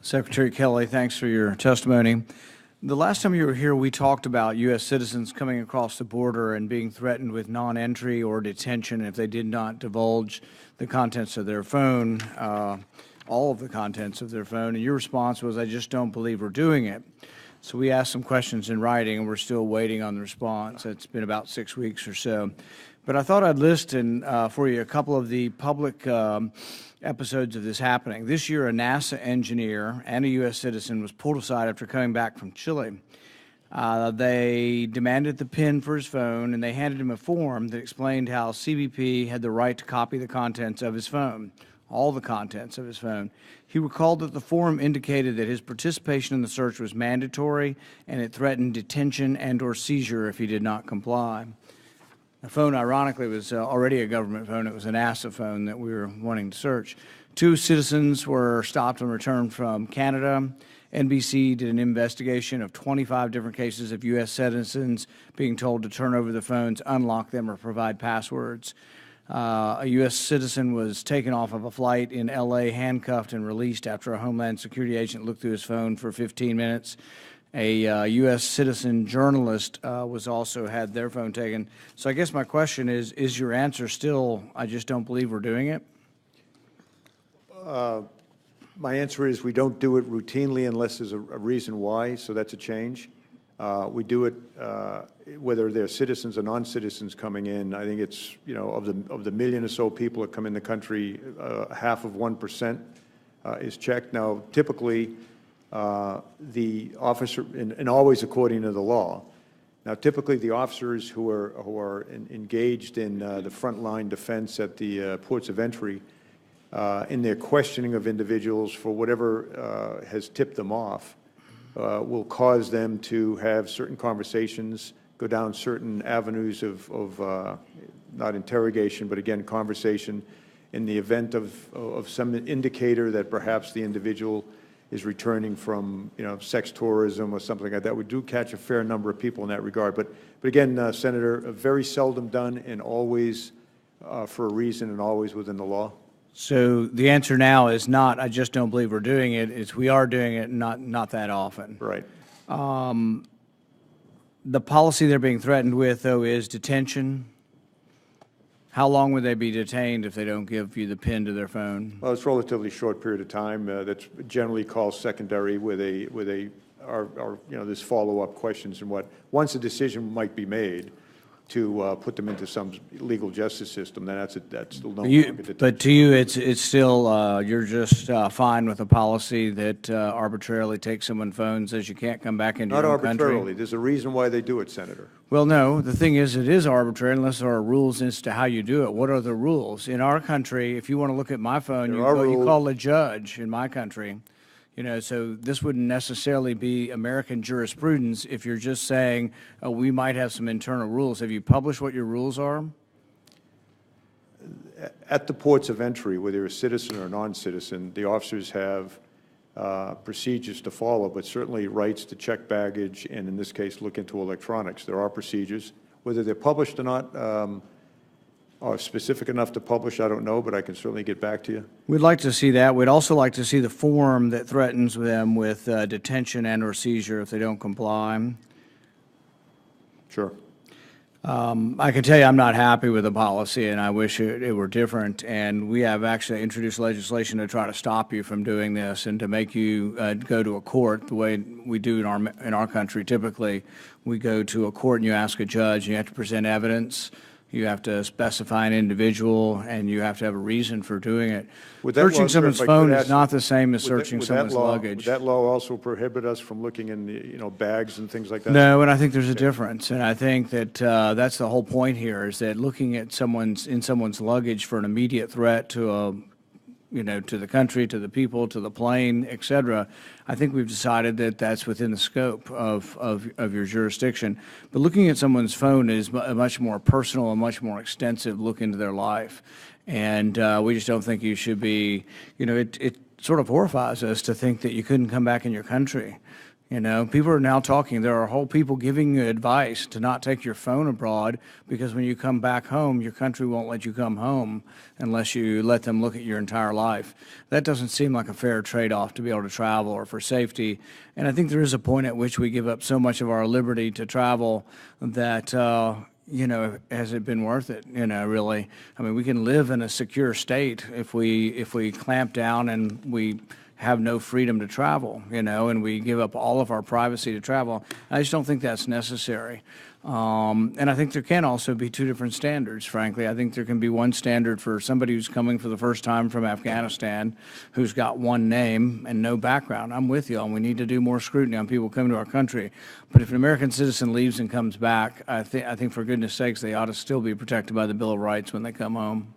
Secretary Kelly, thanks for your testimony. The last time you were here, we talked about U.S. citizens coming across the border and being threatened with non-entry or detention if they did not divulge the contents of their phone, all of the contents of their phone. And your response was, I just don't believe we're doing it. So we asked some questions in writing, and we're still waiting on the response. It's been about 6 weeks or so. But I thought I'd list for you a couple of the public episodes of this happening. This year, a NASA engineer and a U.S. citizen was pulled aside after coming back from Chile. They demanded the PIN for his phone, and they handed him a form that explained how CBP had the right to copy the contents of his phone, all the contents of his phone. He recalled that the form indicated that his participation in the search was mandatory, and it threatened detention and or seizure if he did not comply. The phone, ironically, was already a government phone. It was a NASA phone that we were wanting to search. 2 citizens were stopped and returned from Canada. NBC did an investigation of 25 different cases of U.S. citizens being told to turn over the phones, unlock them, or provide passwords. A U.S. citizen was taken off of a flight in L.A., handcuffed and released after a Homeland Security agent looked through his phone for 15 minutes. A U.S. citizen journalist was also had their phone taken. So I guess my question is your answer still, I just don't believe we're doing it? My answer is we don't do it routinely unless there's a reason why, so that's a change. We do it whether they're citizens or non-citizens coming in. I think it's, of the million or so people that come in the country, half of 1% is checked. Now, typically, the officer, and always according to the law. Now, typically, the officers who are engaged in the frontline defense at the ports of entry, in their questioning of individuals for whatever has tipped them off, will cause them to have certain conversations, go down certain avenues of not interrogation, but again, conversation in the event of some indicator that perhaps the individual is returning from, sex tourism or something like that. We do catch a fair number of people in that regard. But again, Senator, very seldom done and always for a reason and always within the law. So the answer now is not, I just don't believe we're doing it. It's we are doing it, not that often. Right. The policy they're being threatened with, though, is detention. How long would they be detained if they don't give you the PIN to their phone? Well, it's a relatively short period of time. That's generally called secondary, where they are there's follow-up questions and what. Once a decision might be made to put them into some legal justice system, then that's still no longer detention. But to you, it's still you're just fine with a policy that arbitrarily takes someone's phone, says you can't come back into your own country? Not arbitrarily. There's a reason why they do it, Senator. Well, no. The thing is, it is arbitrary unless there are rules as to how you do it. What are the rules? In our country, if you want to look at my phone, you call a judge in my country. So this wouldn't necessarily be American jurisprudence if you're just saying, oh, we might have some internal rules. Have you published what your rules are? At the ports of entry, whether you're a citizen or a non-citizen, the officers have procedures to follow, but certainly rights to check baggage and, in this case, look into electronics. There are procedures. Whether they're published or not, or specific enough to publish, I don't know, but I can certainly get back to you. We'd like to see that. We'd also like to see the form that threatens them with detention and or seizure if they don't comply. Sure. I can tell you I'm not happy with the policy, and I wish it were different. And we have actually introduced legislation to try to stop you from doing this and to make you go to a court the way we do in our country. Typically, we go to a court and you ask a judge, and you have to present evidence. You have to specify an individual, and you have to have a reason for doing it. Searching someone's phone is not the same as searching someone's luggage. Would that law also prohibit us from looking in the, bags and things like that? No, and I think there's a difference. And I think that that's the whole point here, is that looking at someone's luggage for an immediate threat to to the country, to the people, to the plane, et cetera, I think we've decided that that's within the scope of your jurisdiction. But looking at someone's phone is a much more personal and much more extensive look into their life. And we just don't think you should be, it sort of horrifies us to think that you couldn't come back in your country. You know, people are now talking, there are whole people giving you advice to not take your phone abroad because when you come back home, your country won't let you come home unless you let them look at your entire life. That doesn't seem like a fair trade-off to be able to travel or for safety. And I think there is a point at which we give up so much of our liberty to travel that, you know, has it been worth it? You know, really. I mean, we can live in a secure state if we clamp down and we have no freedom to travel, you know, and we give up all of our privacy to travel. I just don't think that's necessary. And I think there can also be two different standards, frankly. I think there can be one standard for somebody who's coming for the first time from Afghanistan, who's got one name and no background. I'm with you, and we need to do more scrutiny on people coming to our country. But if an American citizen leaves and comes back, I think for goodness sakes, they ought to still be protected by the Bill of Rights when they come home.